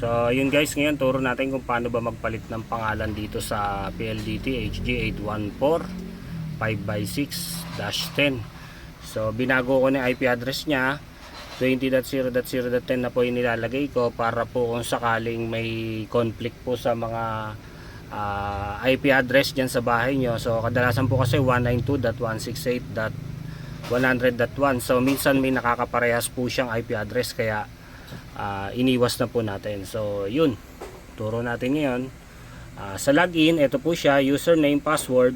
So yun guys, ngayon turo natin kung paano ba magpalit ng pangalan dito sa PLDT HG814 5x6-10. So binago ko na IP address niya, 20.0.0.10 na po yung nilalagay ko para po kung sakaling may conflict po sa mga IP address dyan sa bahay nyo. So kadalasan po kasi 192.168.100.1, so minsan may nakakaparehas po siyang IP address, kaya iniwas na po natin. So yun, turo natin ngayon. Sa login, ito po siya, username, password,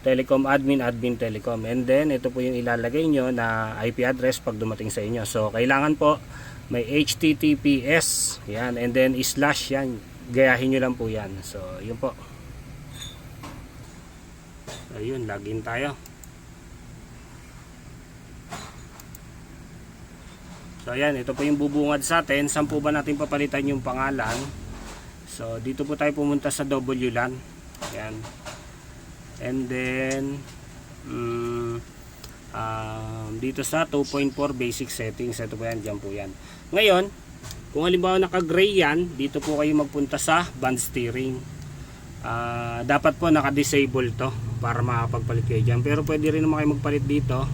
Telecom admin, admin Telecom, and then ito po yung ilalagay nyo na IP address pag dumating sa inyo. So kailangan po may HTTPS yan, and then slash yan, gayahin nyo lang po yan. So yun po, ayun, login tayo. So ayan, ito po yung bubungad sa atin. Saan po ba natin papalitan yung pangalan? So dito po tayo pumunta sa WLAN. Ayan. And then dito sa 2.4 basic settings, ito po yan, dyan po yan. Ngayon, kung halimbawa naka-gray yan, dito po kayo magpunta sa band steering. Dapat po naka-disable to para makapagpalit kayo dyan. Pero pwede rin naman kayo magpalit dito.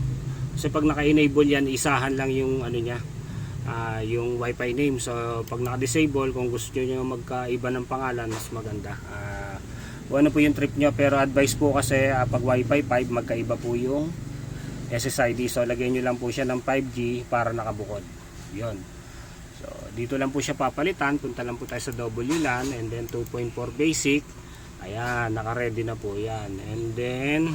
Kasi pag naka-enable yan, isahan lang yung ano niya, yung wifi name. So pag naka-disable, kung gusto nyo magkaiba ng pangalan, mas maganda. Ano po yung trip nyo, pero advice po kasi pag wifi 5, magkaiba po yung SSID. So lagyan nyo lang po siya ng 5G para nakabukod. Yun. So dito lang po siya papalitan. Punta lang po tayo sa WLAN, and then 2.4 basic. Ayan, naka-ready na po yan. And then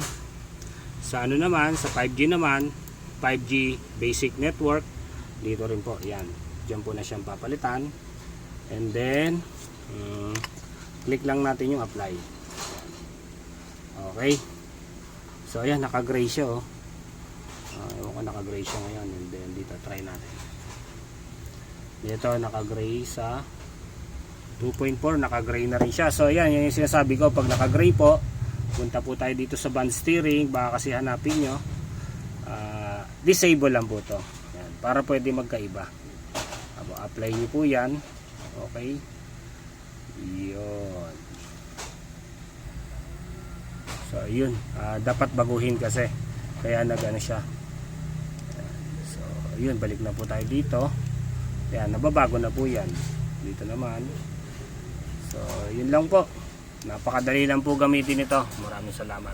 sa ano naman, sa 5G naman, 5G basic network, dito rin po, yan, dyan po na siyang papalitan. And then click lang natin yung apply. Okay, so ayan, naka-gray siya, oh. Ewan ko, naka-gray siya ngayon. And then dito, try natin. Dito, naka-gray sa 2.4, naka-gray na rin siya. So ayan, yung sinasabi ko, pag naka-gray po, punta po tayo dito sa band steering. Baka kasi hanapin nyo, disable lang po to. Yan, para pwede magkaiba. Apply nyo po yan. Okay, yun. So yun, dapat baguhin kasi, kaya nag-ano siya. So yun, balik na po tayo dito. Yan, nababago na po yan. Dito naman. So yun lang po, napakadali lang po gamitin ito. Maraming salamat.